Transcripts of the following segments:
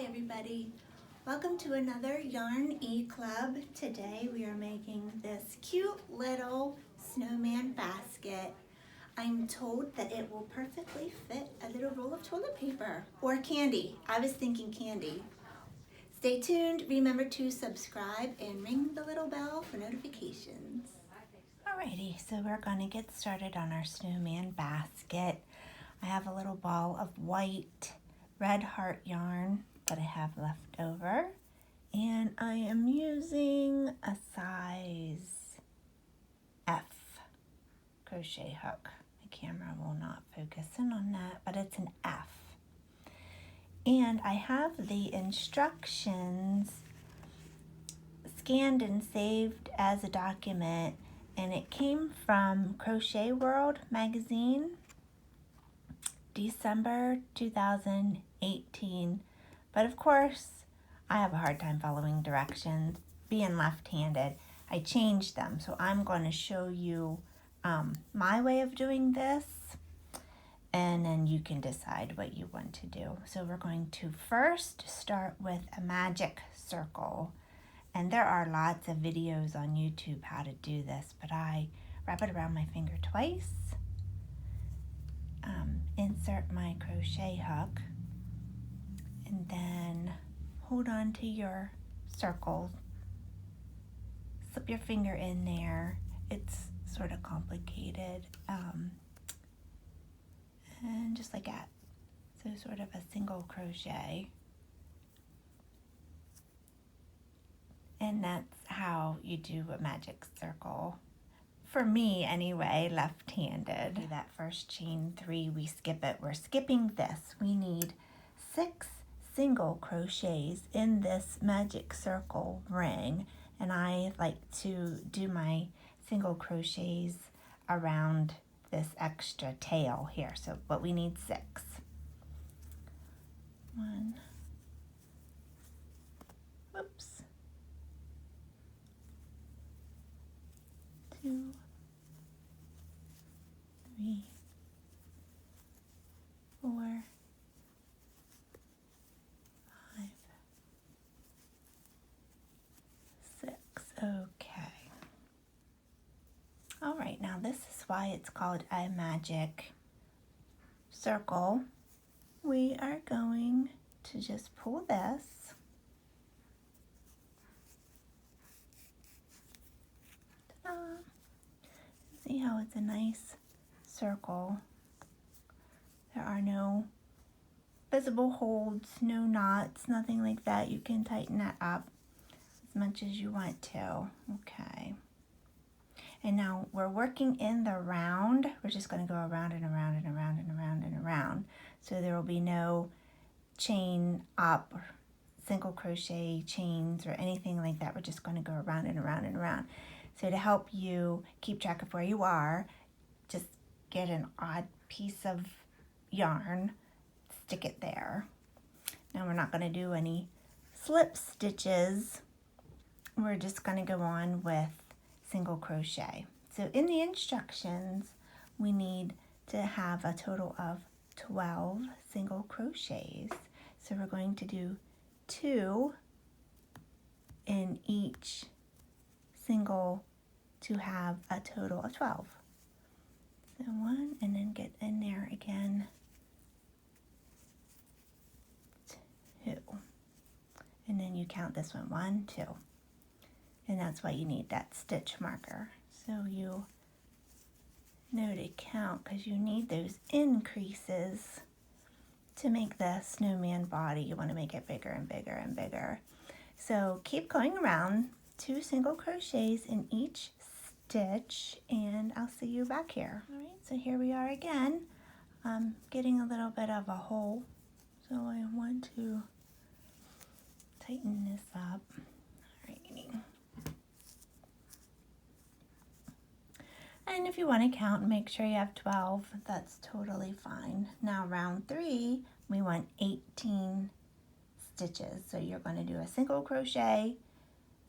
everybody. Welcome to another Yarn E-Club. Today we are making this cute little snowman basket. I'm told that it will perfectly fit a little roll of toilet paper or candy. I was thinking candy. Stay tuned. Remember to subscribe and ring the little bell for notifications. Alrighty, so we're going to get started on our snowman basket. I have a little ball of white red heart yarn that I have left over, and I am using a size F crochet hook. My camera will not focus in on that, but it's an F. And I have the instructions scanned and saved as a document, and it came from Crochet World magazine, December 2018. But of course, I have a hard time following directions. Being left-handed, I changed them. So I'm going to show you my way of doing this, and then you can decide what you want to do. So we're going to first start with a magic circle. And there are lots of videos on YouTube how to do this, but I wrap it around my finger twice. Insert my crochet hook and then hold on to your circle. Slip your finger in there. It's sort of complicated. And just like that. So sort of a single crochet. And that's how you do a magic circle. For me anyway, left-handed. Do that first chain 3, we skip it. We're skipping this. We need 6 single crochets in this magic circle ring, and I like to do my single crochets around this extra tail here. So, but we need 6. 1. Whoops. 2, 3, 4, 5, 6. Okay. All right, now this is why it's called a magic circle. We are going to just pull this. Ta-da! See how it's a nice circle. There are no visible holds, no knots, nothing like that. You can tighten that up as much as you want to. Okay. And now we're working in the round. We're just going to go around and around and around and around and around. So there will be no chain up or single crochet chains or anything like that. We're just going to go around and around and around. So to help you keep track of where you are, just get an odd piece of yarn, stick it there. Now we're not going to do any slip stitches. We're just going to go on with single crochet. So in the instructions, we need to have a total of 12 single crochets. So we're going to do 2 in each single to have a total of 12. So 1, and then get in there again, 2. And then you count this one, 1, 2. And that's why you need that stitch marker. So you know to count, because you need those increases to make the snowman body. You want to make it bigger and bigger and bigger. So keep going around, 2 single crochets in each stitch, and I'll see you back here. All right, so here we are again. I'm getting a little bit of a hole, so I want to tighten this up. All righty. And if you want to count and make sure you have 12, that's totally fine. Now round 3, we want 18 stitches. So you're going to do a single crochet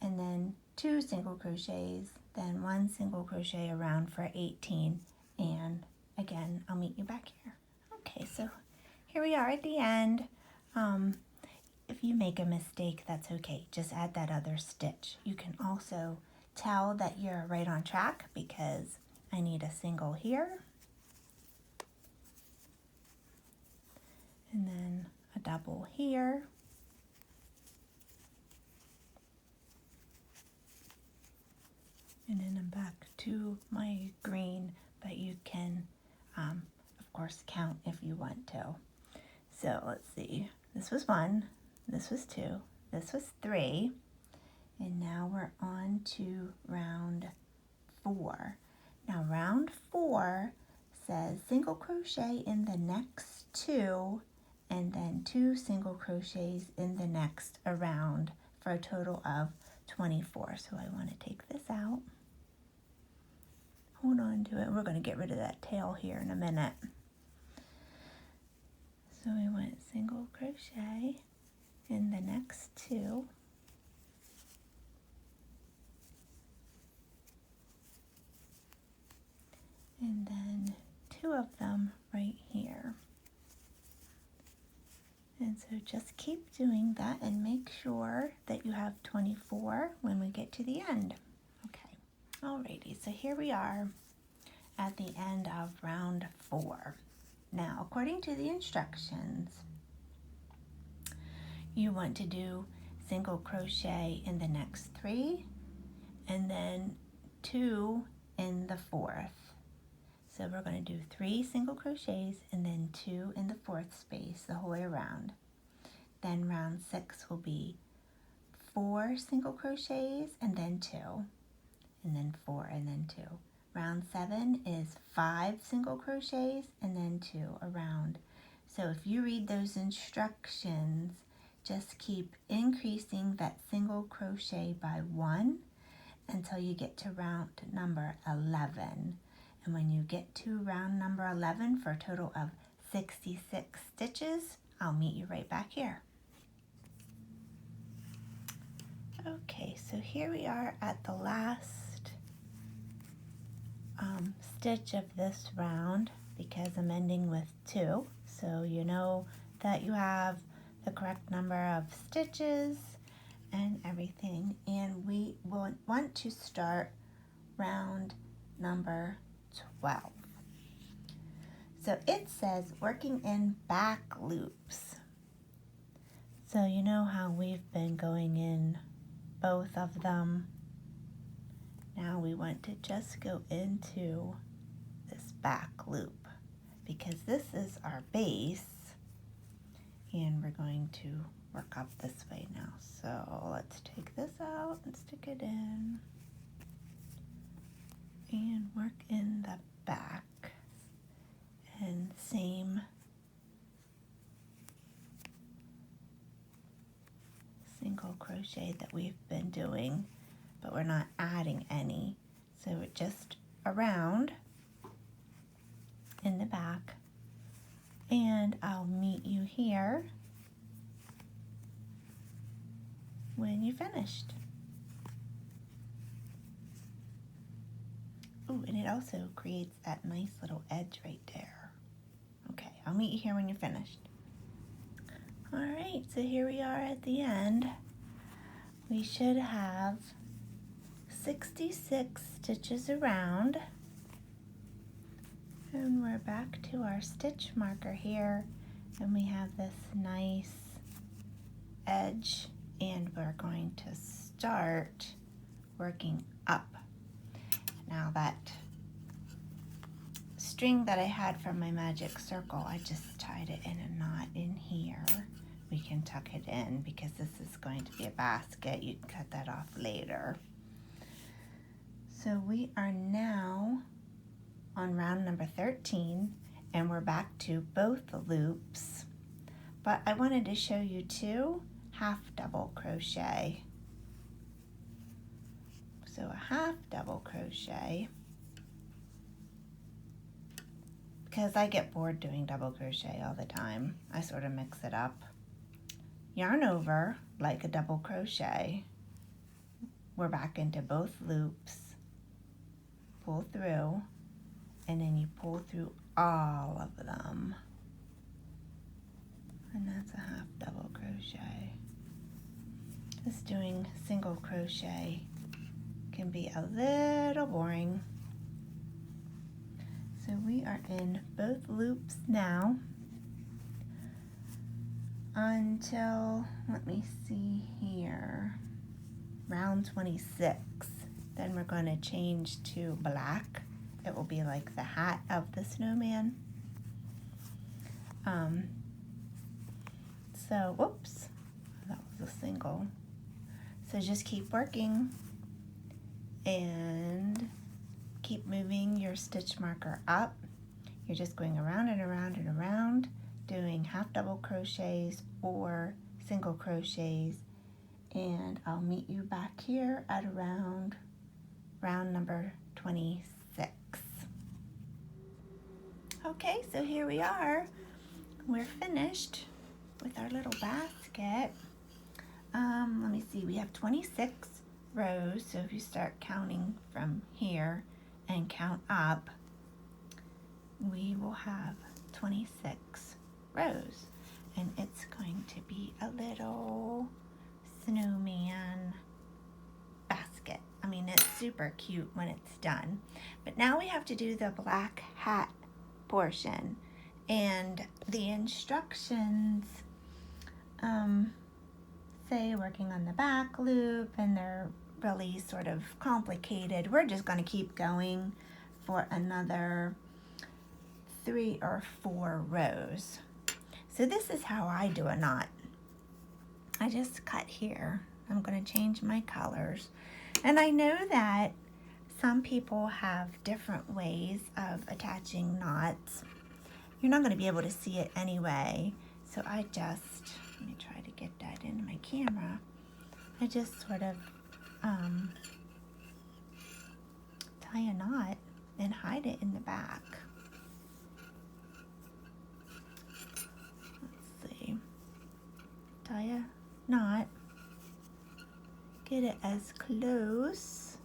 and then 2 single crochets, then 1 single crochet around for 18. And again, I'll meet you back here. Okay, so here we are at the end. if you make a mistake, that's okay. Just add that other stitch. You can also tell that you're right on track because I need a single here, and then a double here, and then I'm back to my green, but you can, of course, count if you want to. So let's see, this was 1, this was 2, this was 3, and now we're on to round 4. Now round 4 says single crochet in the next 2, and then 2 single crochets in the next around for a total of 24. So I want to take this out. Hold on to it. We're going to get rid of that tail here in a minute. So we went single crochet in the next 2. And then 2 of them right here. And so just keep doing that and make sure that you have 24 when we get to the end. Okay, alrighty, so here we are at the end of round 4. Now, according to the instructions, you want to do single crochet in the next 3 and then 2 in the 4th. So we're going to do 3 single crochets and then 2 in the 4th space the whole way around. Then round 6 will be 4 single crochets and then 2, and then 4 and then 2. Round 7 is 5 single crochets and then 2 around. So if you read those instructions, just keep increasing that single crochet by 1 until you get to round number 11. And when you get to round number 11 for a total of 66 stitches, I'll meet you right back here. Okay, so here we are at the last stitch of this round because I'm ending with 2. So you know that you have the correct number of stitches and everything. And we will want to start round number 12. So it says working in back loops. So you know how we've been going in both of them. Now we want to just go into this back loop because this is our base and we're going to work up this way now. So let's take this out and stick it in and work in the back, and same single crochet that we've been doing, but we're not adding any. So we're just around in the back, and I'll meet you here when you're finished. Ooh, and it also creates that nice little edge right there. Okay, I'll meet you here when you're finished. All right, so here we are at the end. We should have 66 stitches around. And we're back to our stitch marker here, and we have this nice edge, and we're going to start working up. Now that string that I had from my magic circle, I just tied it in a knot in here. We can tuck it in because this is going to be a basket. You can cut that off later. So we are now on round number 13, and we're back to both the loops, but I wanted to show you 2 half double crochet. So a half double crochet, because I get bored doing double crochet all the time. I sort of mix it up. Yarn over like a double crochet. We're back into both loops. Pull through, and then you pull through all of them. And that's a half double crochet. Just doing single crochet can be a little boring. So we are in both loops now until, let me see here, round 26. Then we're going to change to black. It will be like the hat of the snowman. So, whoops, that was a single. So just keep working and keep moving your stitch marker up. You're just going around and around and around, doing half double crochets or single crochets, and I'll meet you back here at around round number 26. Okay, so here we are. We're finished with our little basket. Let me see, we have 26 rows, so if you start counting from here and count up, we will have 26 rows, and it's going to be a little snowman basket. I mean, it's super cute when it's done. But now we have to do the black hat portion, and the instructions say working on the back loop, and they're really sort of complicated. We're just going to keep going for another 3 or 4 rows. So this is how I do a knot. I just cut here. I'm going to change my colors. And I know that some people have different ways of attaching knots. You're not going to be able to see it anyway. So I just, let me try to get that into my camera. I just sort of tie a knot and hide it in the back. Let's see. Tie a knot. Get it as close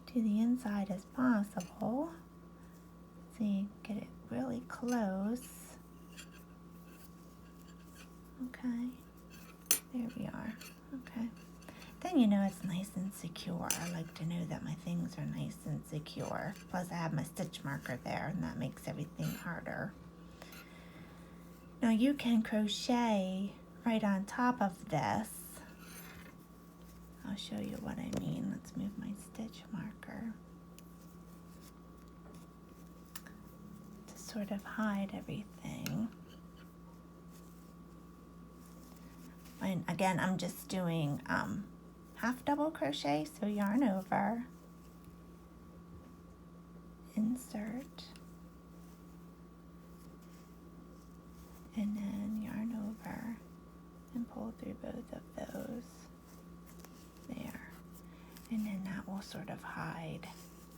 to the inside as possible. See, get it really close. Okay, there we are. Okay, then you know it's nice and secure. I like to know that my things are nice and secure. Plus I have my stitch marker there, and that makes everything harder. Now you can crochet right on top of this. I'll show you what I mean. Let's move my stitch marker to sort of hide everything. And again, I'm just doing half double crochet, so yarn over, insert, and then yarn over and pull through both of those. There. And then that will sort of hide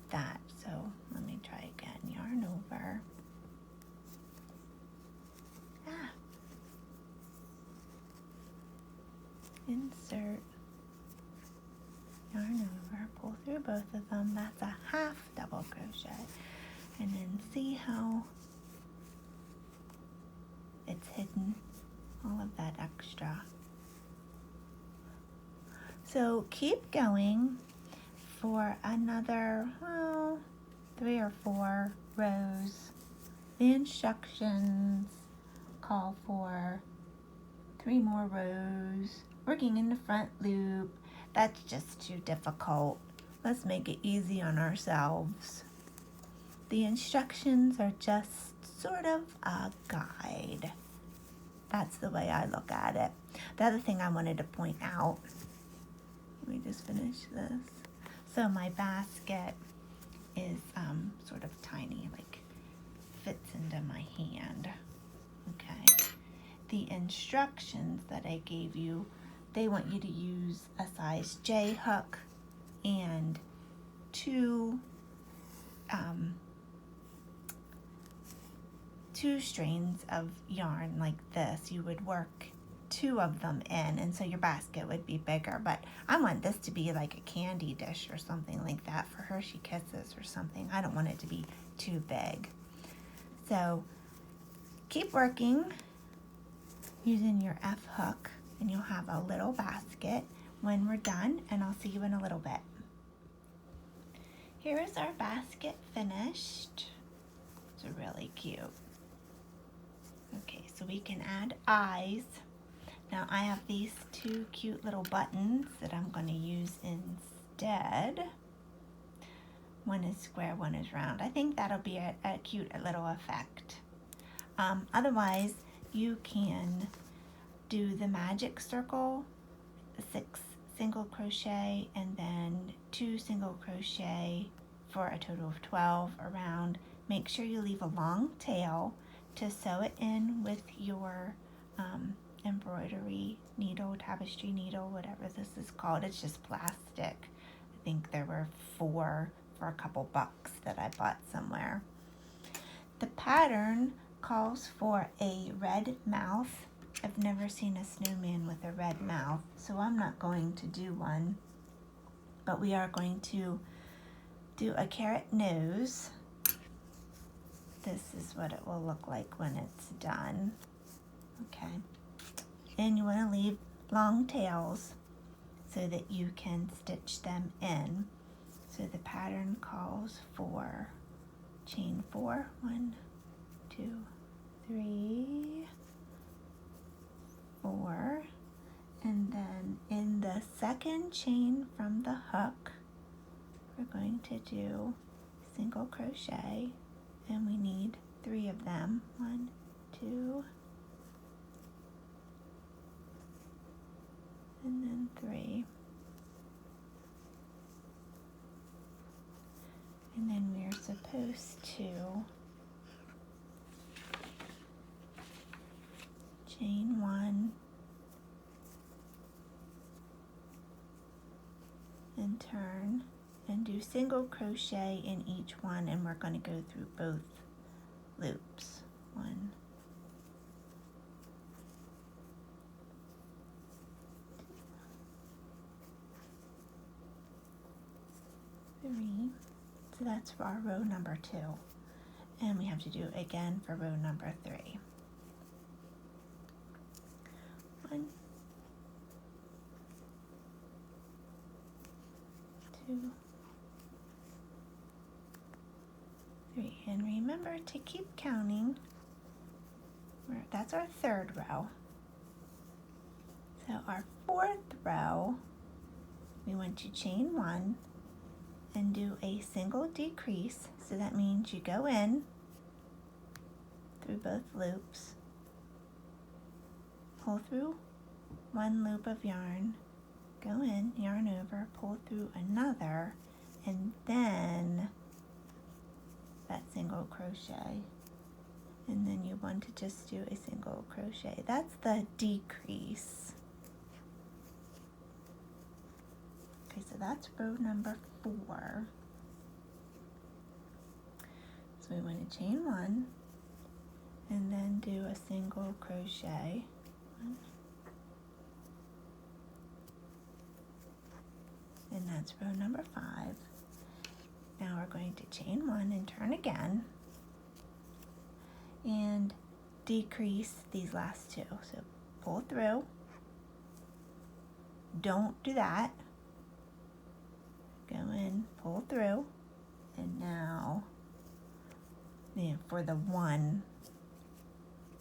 that. So let me try again. Yarn over. Insert. Yarn over. Pull through both of them. That's a half double crochet. And then see how it's hidden all of that extra. So keep going for another 3 or 4 rows. The instructions call for 3 more rows. Working in the front loop, that's just too difficult. Let's make it easy on ourselves. The instructions are just sort of a guide. That's the way I look at it. The other thing I wanted to point out, let me just finish this. So my basket is sort of tiny, like fits into my hand. Okay. The instructions that I gave you, they want you to use a size J hook and 2 strands of yarn like this. You would work 2 of them in, and so your basket would be bigger. But I want this to be like a candy dish or something like that for Hershey Kisses or something. I don't want it to be too big. So keep working using your F hook, and you'll have a little basket when we're done, and I'll see you in a little bit. Here is our basket finished. It's really cute. Okay, so we can add eyes. Now I have these two cute little buttons that I'm going to use instead. One is square, one is round. I think that'll be a cute little effect. Otherwise, you can do the magic circle, 6 single crochet, and then 2 single crochet for a total of 12 around. Make sure you leave a long tail to sew it in with your embroidery needle, tapestry needle, whatever this is called. It's just plastic. I think there were 4 for a couple bucks that I bought somewhere. The pattern calls for a red mouth. I've never seen a snowman with a red mouth, so I'm not going to do one, but we are going to do a carrot nose. This is what it will look like when it's done. Okay, and you want to leave long tails so that you can stitch them in. So the pattern calls for chain 4, 1, 2, 3, 4, and then in the second chain from the hook, we're going to do single crochet, and we need 3 of them. 1, 2, and then 3. And then we're supposed to chain 1 and turn and do single crochet in each one, and we're going to go through both loops. 1, 2, 3. So that's for our row number 2, and we have to do it again for row number 3. 1, 2, 3, and remember to keep counting. That's our 3rd row. So our 4th row, we want to chain 1 and do a single decrease. So that means you go in through both loops, pull through 1 loop of yarn, go in, yarn over, pull through another, and then that single crochet. And then you want to just do a single crochet. That's the decrease. Okay, so that's row number 4. So we want to chain 1 and then do a single crochet. 1. And that's row number 5. Now we're going to chain 1 and turn again and decrease these last 2. So pull through. Don't do that. Go in, pull through, and now for the 1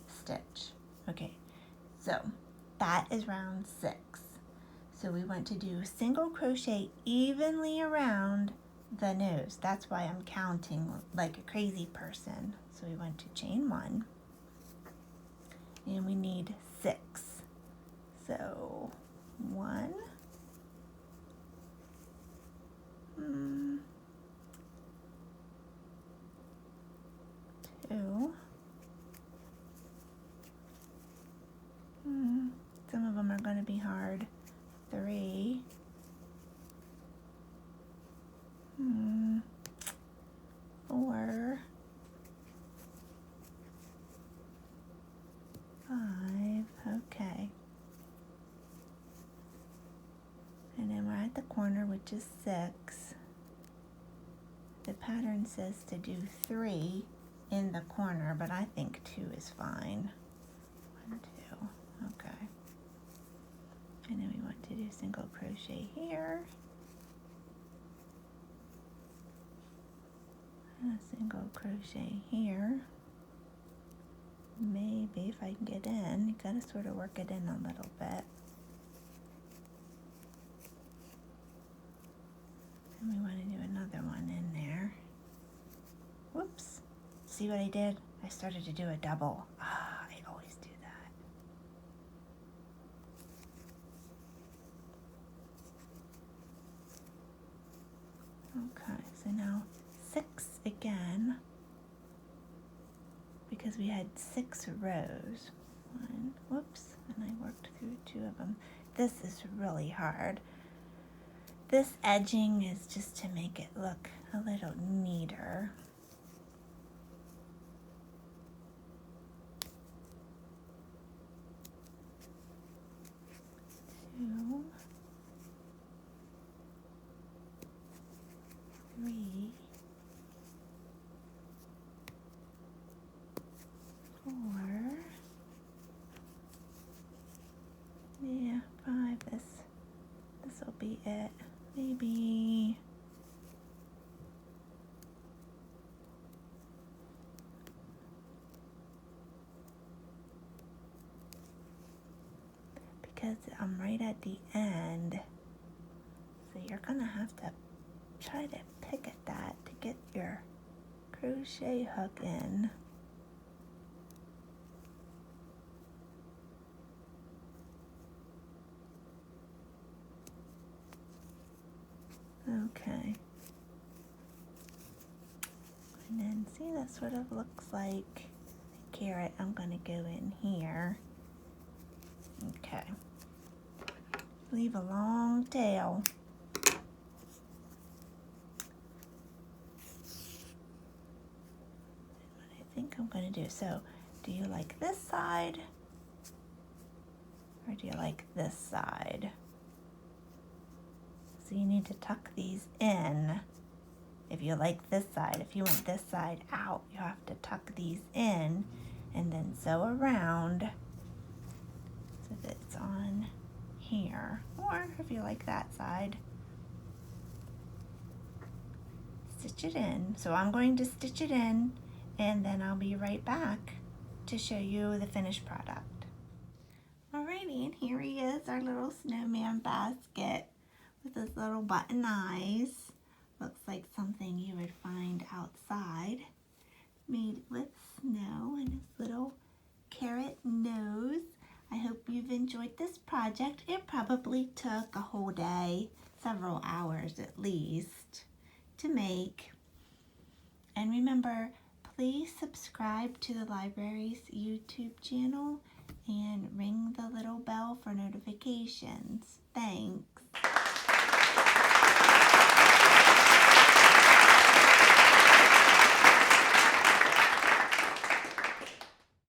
stitch. Okay, so that is round 6. So we want to do single crochet evenly around the nose. That's why I'm counting like a crazy person. So we want to chain 1, and we need 6. So 1, 2, some of them are going to be hard, 3, 4, 5, okay. And then we're at the corner, which is 6. The pattern says to do 3 in the corner, but I think 2 is fine. 1, 2, Okay. And then we want to do single crochet here. And a single crochet here. Maybe if I can get in, you gotta sort of work it in a little bit. And we want to do another one in there. Whoops. See what I did? I started to do a double. Ah, I always do that. Okay, so now 6 again, because we had 6 rows. One, whoops, and I worked through 2 of them. This is really hard. This edging is just to make it look a little neater. Two, 3, 4, yeah, 5. This will be it. Maybe because I'm right at the end, so you're gonna have to try to pick at that to get your crochet hook in. Okay. And then see, that sort of looks like a carrot. I'm gonna go in here. Okay. Leave a long tail. What I think I'm gonna do. So, do you like this side? Or do you like this side? So you need to tuck these in. If you like this side, if you want this side out, you have to tuck these in and then sew around so that it's on here. Or if you like that side, stitch it in. So I'm going to stitch it in and then I'll be right back to show you the finished product. Alrighty, and here he is, our little snowman basket with his little button eyes. Looks like something you would find outside. Made with snow and his little carrot nose. I hope you've enjoyed this project. It probably took a whole day, several hours at least, to make. And remember, please subscribe to the library's YouTube channel and ring the little bell for notifications. Thanks.